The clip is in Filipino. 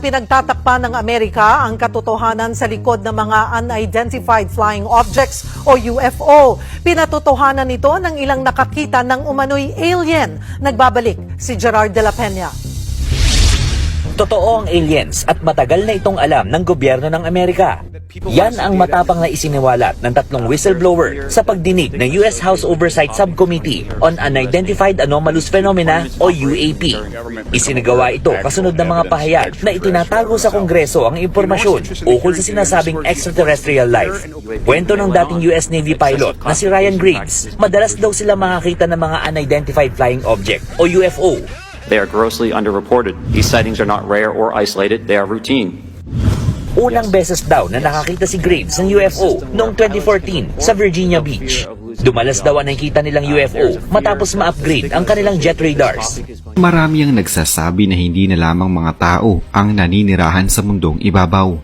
Pinagtatakpan ng Amerika ang katotohanan sa likod ng mga unidentified flying objects o UFO. Pinatotohanan ito ng ilang nakakita ng umano'y alien. Nagbabalik si Gerard de la Peña. Totoo ang aliens at matagal na itong alam ng gobyerno ng Amerika. Yan ang matapang na isiniwalat ng tatlong whistleblower sa pagdinig ng US House Oversight Subcommittee on Unidentified Anomalous Phenomena o UAP. Isinagawa ito kasunod ng mga pahayag na itinatago sa Kongreso ang impormasyon ukol sa sinasabing extraterrestrial life. Kwento ng dating US Navy pilot na si Ryan Graves, madalas daw sila makakita ng mga unidentified flying object o UFO. They are grossly underreported. These sightings are not rare or isolated, they are routine. Unang beses daw na nakakita si Graves ng UFO noong 2014 sa Virginia Beach. Dumalas daw ang nakita nilang UFO matapos ma-upgrade ang kanilang jet radars. Marami ang nagsasabi na hindi na lamang mga tao ang naninirahan sa mundong ibabaw.